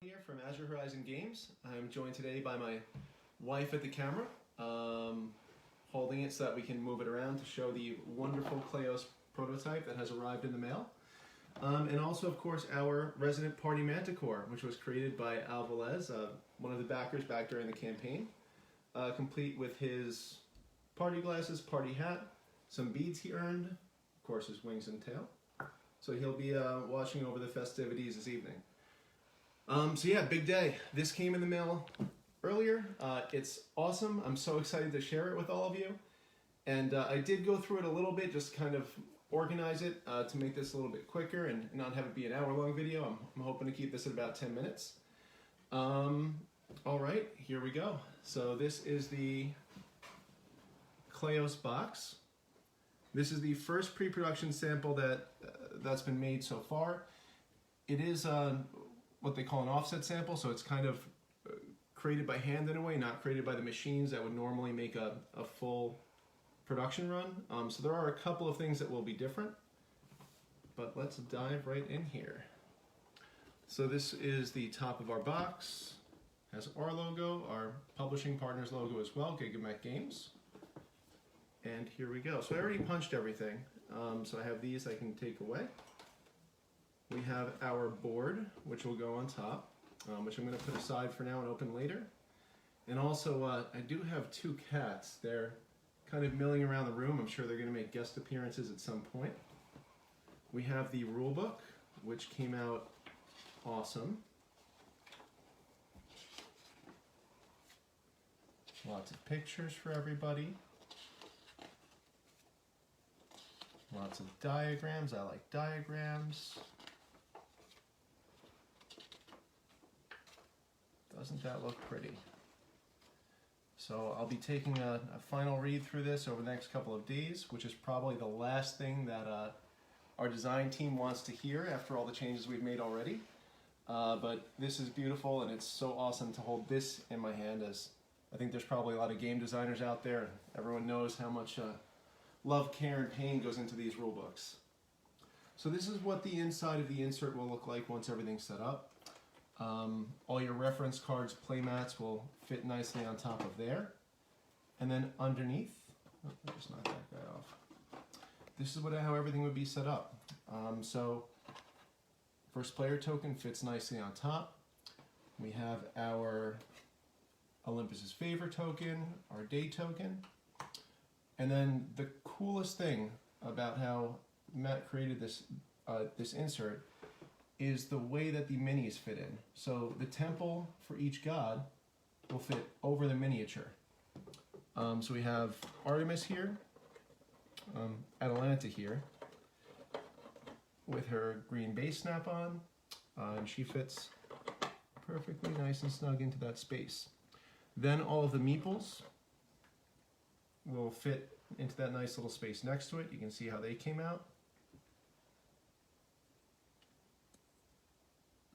Here from Azure Horizon Games. I'm joined today by my wife at the camera, holding it so that we can move it around to show the wonderful Kleos prototype that has arrived in the mail. And also, of course, our resident party manticore, which was created by Al Velez, one of the backers back during the campaign, complete with his party glasses, party hat, some beads he earned, of course his wings and tail. So he'll be watching over the festivities this evening. So yeah, big day. This came in the mail earlier. It's awesome. I'm so excited to share it with all of you. And I did go through it a little bit, just kind of organize it to make this a little bit quicker and not have it be an hour-long video. I'm hoping to keep this at about 10 minutes. All right, here we go. So this is the Kleos box. This is the first pre-production sample that's been made so far. It is what they call an offset sample, so it's kind of created by hand in a way, not created by the machines that would normally make a full production run. So there are a couple of things that will be different, but let's dive right in here. So this is the top of our box. Has our logo, our publishing partner's logo as well, Gigamet Games. And here we go. So I already punched everything. So I have these I can take away. We have our board, which will go on top, which I'm going to put aside for now and open later. And also, I do have two cats. They're kind of milling around the room. I'm sure they're going to make guest appearances at some point. We have the rule book, which came out awesome. Lots of pictures for everybody. Lots of diagrams. I like diagrams. Doesn't that look pretty? So I'll be taking a final read through this over the next couple of days, which is probably the last thing that our design team wants to hear after all the changes we've made already. But this is beautiful, and it's so awesome to hold this in my hand, as I think there's probably a lot of game designers out there, and everyone knows how much love, care, and pain goes into these rule books. So this is what the inside of the insert will look like once everything's set up. All your reference cards, playmats will fit nicely on top of there. And then underneath, just knock that guy off. This is how everything would be set up. So first player token fits nicely on top. We have our Olympus's favor token, our day token. And then the coolest thing about how Matt created this insert is the way that the minis fit in. So the temple for each god will fit over the miniature. So we have Artemis here, Atalanta here, with her green base snap on, and she fits perfectly nice and snug into that space. Then all of the meeples will fit into that nice little space next to it. You can see how they came out.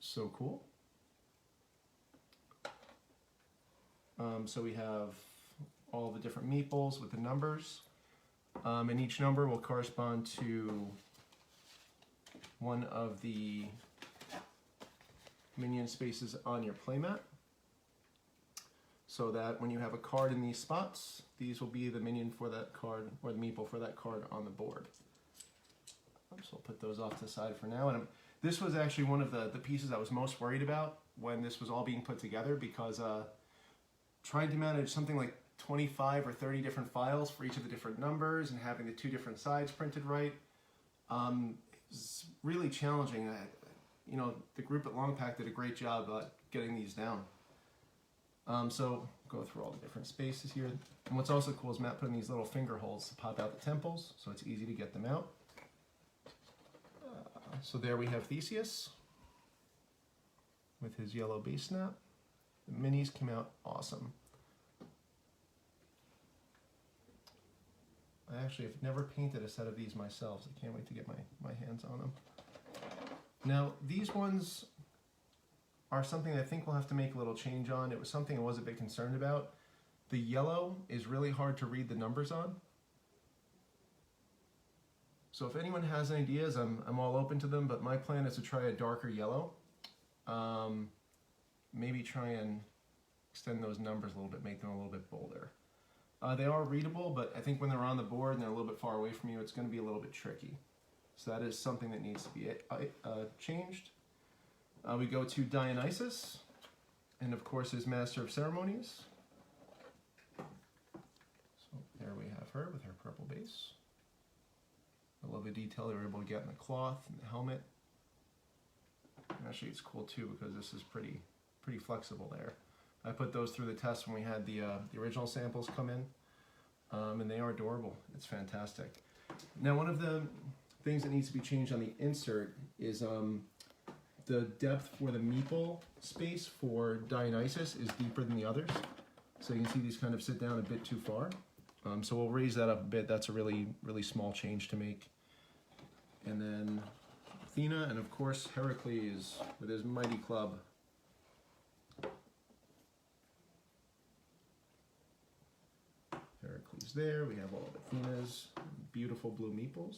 So cool. So we have all the different meeples with the numbers, and each number will correspond to one of the minion spaces on your playmat, so that when you have a card in these spots, these will be the minion for that card, or the meeple for that card on the board. So I'll put those off to the side for now. And this was actually one of the pieces I was most worried about when this was all being put together, because trying to manage something like 25 or 30 different files for each of the different numbers and having the two different sides printed right is really challenging. You know, the group at Longpack did a great job getting these down. So go through all the different spaces here. And what's also cool is Matt put in these little finger holes to pop out the temples, so it's easy to get them out. So there we have Theseus with his yellow base snap. The minis came out awesome. I actually have never painted a set of these myself, so I can't wait to get my hands on them. Now, these ones are something I think we'll have to make a little change on. It was something I was a bit concerned about. The yellow is really hard to read the numbers on. So if anyone has ideas, I'm all open to them, but my plan is to try a darker yellow. maybe try and extend those numbers a little bit, make them a little bit bolder. They are readable, but I think when they're on the board and they're a little bit far away from you, it's going to be a little bit tricky. So that is something that needs to be changed. We go to Dionysus, and of course his Master of Ceremonies. So there we have her with her purple base. I love the detail they were able to get in the cloth and the helmet. And actually it's cool too because this is pretty flexible there. I put those through the test when we had the original samples come in, and they are adorable. It's fantastic. Now one of the things that needs to be changed on the insert is the depth for the meeple space for Dionysus is deeper than the others. So you can see these kind of sit down a bit too far. So we'll raise that up a bit. That's a really small change to make. And then Athena, and of course Heracles with his mighty club. Heracles there. We have all of Athena's beautiful blue meeples.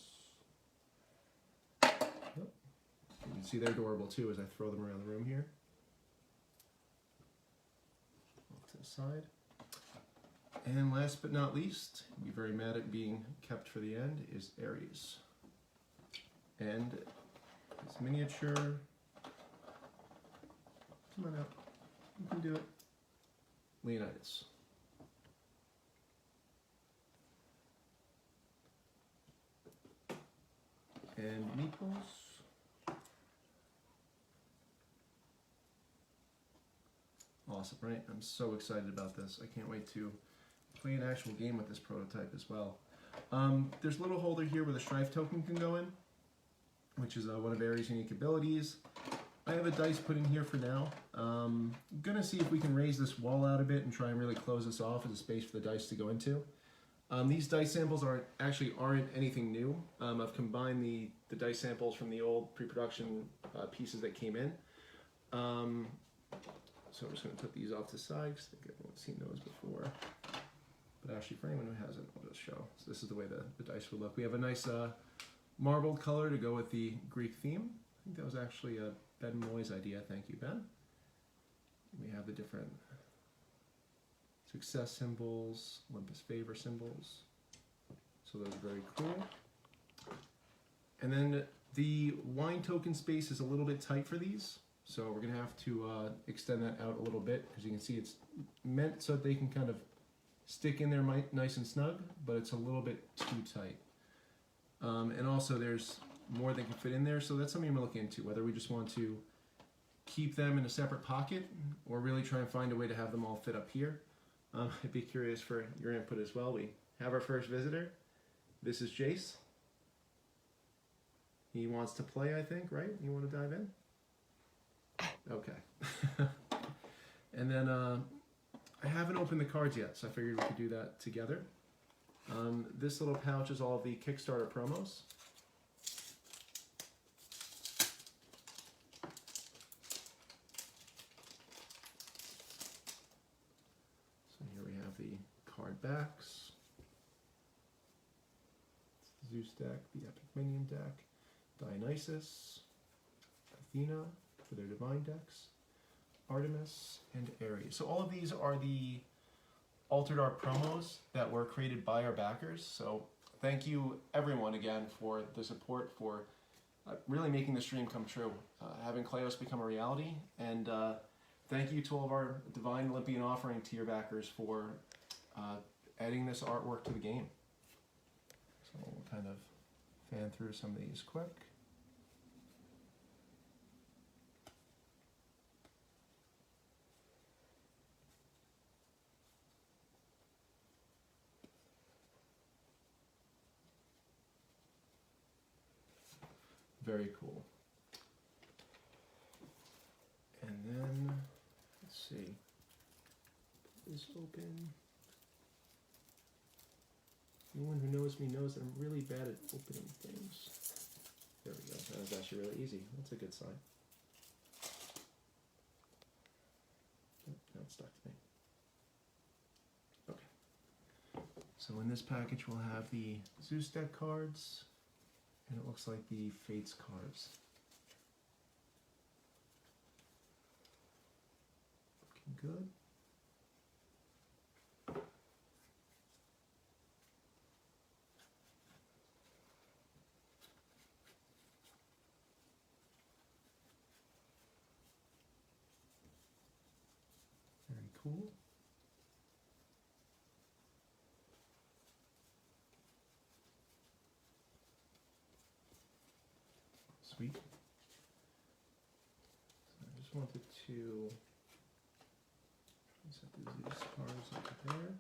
You can see they're adorable too as I throw them around the room here. Off to the side. And last but not least, be very mad at being kept for the end, is Ares. And this miniature, come on out, you can do it, Leonidas. And meeples. Awesome, right? I'm so excited about this. I can't wait to play an actual game with this prototype as well. There's a little holder here where the Strife token can go in, which is one of Ares' unique abilities. I have a dice put in here for now. I'm gonna see if we can raise this wall out a bit and try and really close this off as a space for the dice to go into. These dice samples aren't anything new. I've combined the dice samples from the old pre-production pieces that came in. So I'm just going to put these off to the side because I think everyone's seen those before. But actually, for anyone who hasn't, I'll just show. So this is the way the dice would look. We have a nice marbled color to go with the Greek theme. I think that was actually Ben Moy's idea. Thank you, Ben. We have the different success symbols, Olympus favor symbols. So those are very cool. And then the wine token space is a little bit tight for these. So we're gonna have to extend that out a little bit because you can see it's meant so that they can kind of stick in there nice and snug, but it's a little bit too tight. And also there's more that can fit in there, so that's something I'm gonna look into, whether we just want to keep them in a separate pocket or really try and find a way to have them all fit up here. I'd be curious for your input as well. We have our first visitor. This is Jace. He wants to play, I think, right? You want to dive in? Okay. And then I haven't opened the cards yet, so I figured we could do that together. This little pouch is all of the Kickstarter promos. So here we have the card backs. Zeus deck, the Epic Minion deck, Dionysus, Athena for their divine decks, Artemis, and Ares. So all of these are the Altered Art promos that were created by our backers. So thank you everyone again for the support, for really making the stream come true, having Kleos become a reality, and thank you to all of our Divine Olympian Offering tier backers for adding this artwork to the game. So we'll kind of fan through some of these quick. Very cool. And then, let's see, put this open. Anyone who knows me knows that I'm really bad at opening things. There we go, that was actually really easy. That's a good sign. Oh, now it's stuck to me. Okay. So in this package we'll have the Zeus deck cards, and it looks like the Fates cards. good. Very cool. Sweet. So I just wanted to set these cards up there.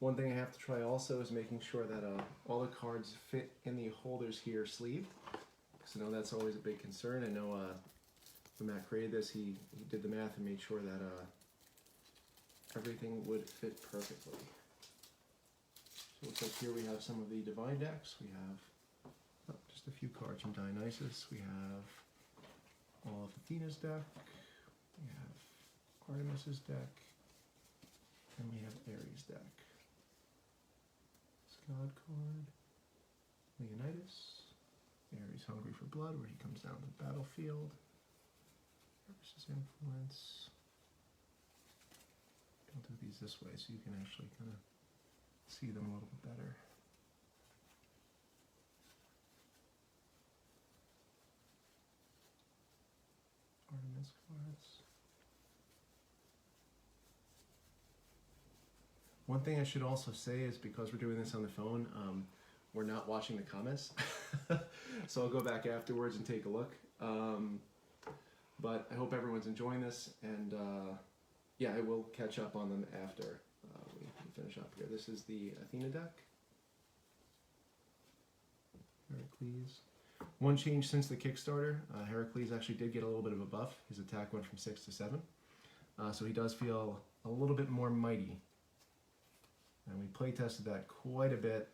One thing I have to try also is making sure that all the cards fit in the holders here sleeved, because I know that's always a big concern. I know when Matt created this, he did the math and made sure that everything would fit perfectly. So it looks like here we have some of the Divine decks. We have just a few cards from Dionysus. We have all of Athena's deck. We have Artemis's deck. And we have Ares' deck. God card. Leonidas. Ares hungry for blood, where he comes down to the battlefield. Versus influence. I'll do these this way so you can actually kind of see them a little bit better. Artemis cards. One thing I should also say is, because we're doing this on the phone, we're not watching the comments. So I'll go back afterwards and take a look. But I hope everyone's enjoying this, and yeah, I will catch up on them after we finish up here. This is the Athena deck. Heracles. One change since the Kickstarter, Heracles actually did get a little bit of a buff. His attack went from 6 to 7. So he does feel a little bit more mighty. And we play tested that quite a bit,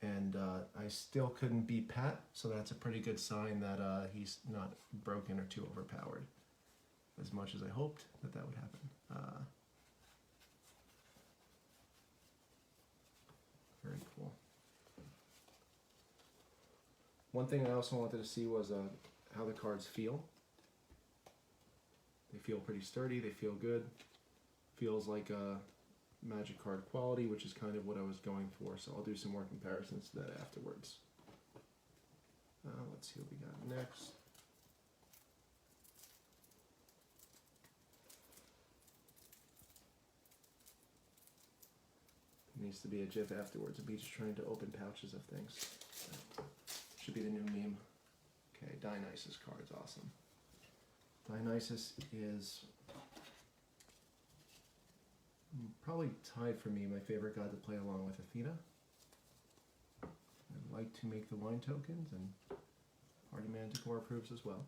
and I still couldn't beat Pat, so that's a pretty good sign that he's not broken or too overpowered, as much as I hoped that would happen. Very cool. One thing I also wanted to see was how the cards feel. They feel pretty sturdy, they feel good. Feels like Magic card quality, which is kind of what I was going for, so I'll do some more comparisons to that afterwards. Let's see what we got next. It needs to be a GIF afterwards of me just trying to open pouches of things. Should be the new meme. Okay, Dionysus cards, awesome. Dionysus is probably tied for me, my favorite god to play along with Athena. I like to make the wine tokens, and Party Manticore approves as well.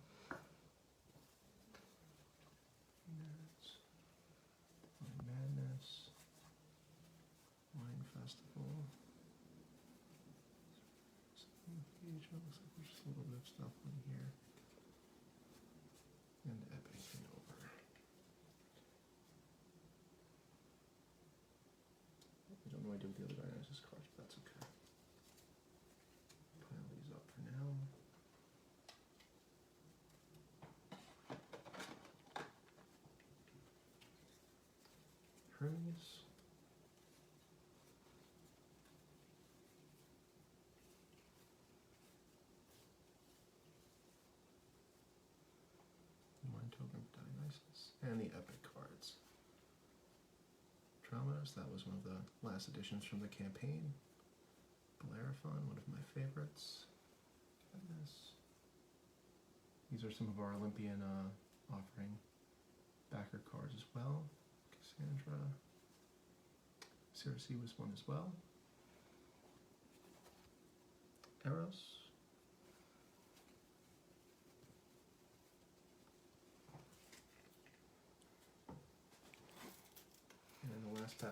Wine Madness, Wine Festival. Looks like there's just a little bit of stuff on here. And Epic and over. I don't know what I do with the other Dionysus cards, but that's okay. Pile these up for now. Hermes. One token of Dionysus. And the Epic cards. That was one of the last editions from the campaign. Bellerophon, one of my favorites. Goodness. These are some of our Olympian offering backer cards as well. Cassandra. Circe was one as well. Eros. And the last pack.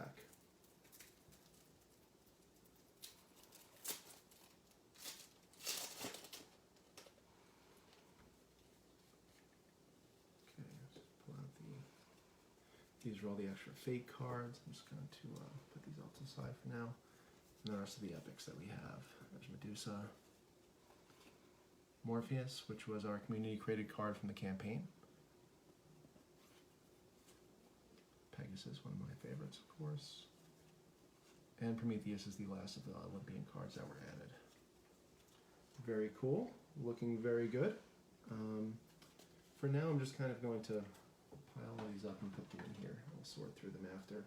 Okay, let's pull out these are all the extra fake cards. I'm just going to put these off to the side for now. And the rest of the epics that we have. There's Medusa. Morpheus, which was our community created card from the campaign. Pegasus is one of my favorites, of course. And Prometheus is the last of the Olympian cards that were added. Very cool, looking very good. For now, I'm just kind of going to pile all these up and put them in here. I'll sort through them after,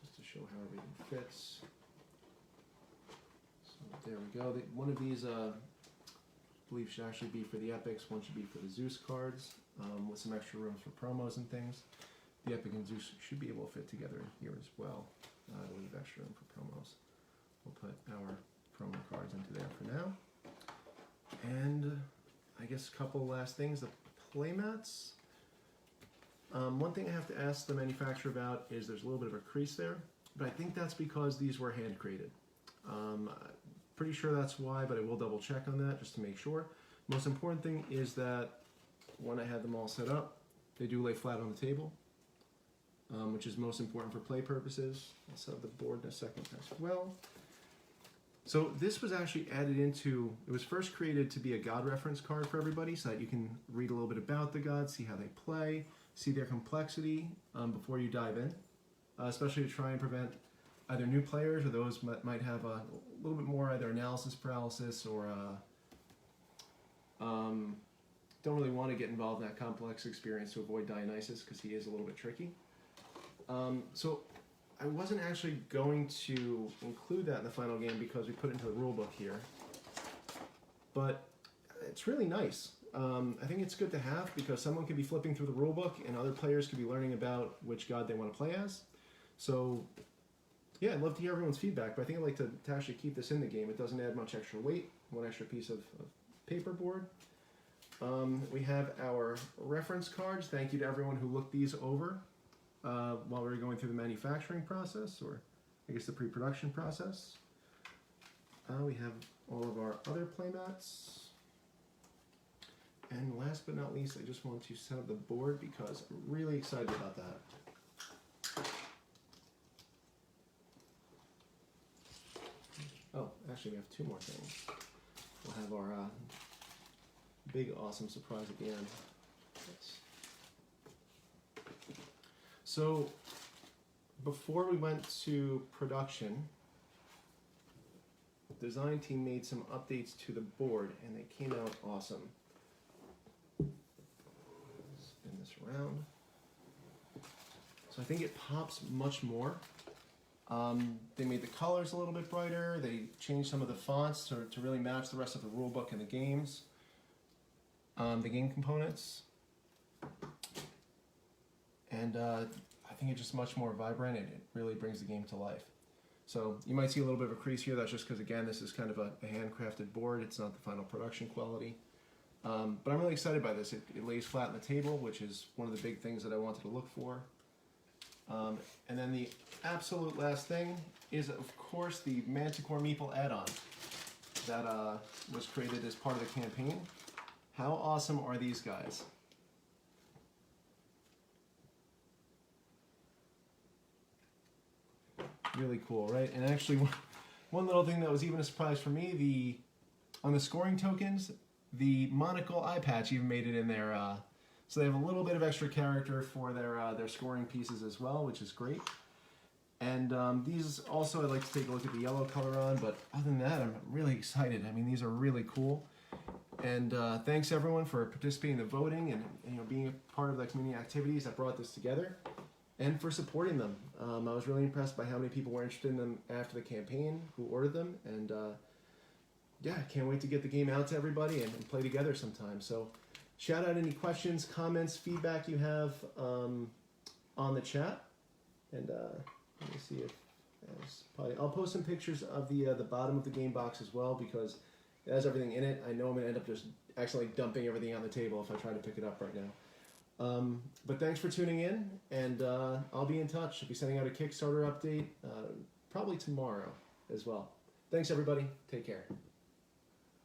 just to show how everything fits. So there we go. One of these, I believe, should actually be for the epics. One should be for the Zeus cards, with some extra rooms for promos and things. The epic and Zeus should be able to fit together in here as well. To leave extra room for promos. We'll put our promo cards into there for now. And I guess a couple last things. The playmats. One thing I have to ask the manufacturer about is there's a little bit of a crease there, but I think that's because these were hand created. Pretty sure that's why, but I will double check on that just to make sure. Most important thing is that when I had them all set up, they do lay flat on the table. Which is most important for play purposes. I'll set up the board in a second as well. So this was actually added into, it was first created to be a god reference card for everybody so that you can read a little bit about the gods, see how they play, see their complexity before you dive in, especially to try and prevent either new players or those might have a little bit more either analysis paralysis or don't really want to get involved in that complex experience to avoid Dionysus because he is a little bit tricky. So I wasn't actually going to include that in the final game because we put it into the rulebook here, but it's really nice. I think it's good to have because someone could be flipping through the rulebook and other players could be learning about which god they want to play as. So yeah, I'd love to hear everyone's feedback, but I think I'd like to actually keep this in the game. It doesn't add much extra weight, one extra piece of paperboard. We have our reference cards. Thank you to everyone who looked these over while we were going through the manufacturing process, or I guess the pre-production process. We have all of our other playmats. And last but not least, I just want to set up the board because I'm really excited about that. Oh, actually we have two more things. We'll have our big awesome surprise at the end. Yes. So before we went to production, the design team made some updates to the board and they came out awesome. Spin this around. So I think it pops much more. They made the colors a little bit brighter. They changed some of the fonts to really match the rest of the rule book and the games, the game components. And I think it's just much more vibrant and it really brings the game to life. So you might see a little bit of a crease here. That's just because, again, this is kind of a handcrafted board. It's not the final production quality. But I'm really excited by this. It lays flat on the table, which is one of the big things that I wanted to look for. And then the absolute last thing is, of course, the Manticore Meeple add-on that was created as part of the campaign. How awesome are these guys? Really cool, right? And actually, one little thing that was even a surprise for me, on the scoring tokens, the monocle eye patch even made it in there. So they have a little bit of extra character for their scoring pieces as well, which is great. And these also, I'd like to take a look at the yellow color on, but other than that, I'm really excited. I mean, these are really cool. And thanks everyone for participating in the voting and being a part of the community activities that brought this together, and for supporting them. I was really impressed by how many people were interested in them after the campaign, who ordered them, and yeah, I can't wait to get the game out to everybody and play together sometime. So shout out any questions, comments, feedback you have on the chat, and let me see if I'll post some pictures of the bottom of the game box as well, because it has everything in it. I know I'm going to end up just accidentally dumping everything on the table if I try to pick it up right now. But thanks for tuning in, and I'll be in touch. I'll be sending out a Kickstarter update probably tomorrow as well. Thanks everybody. Take care.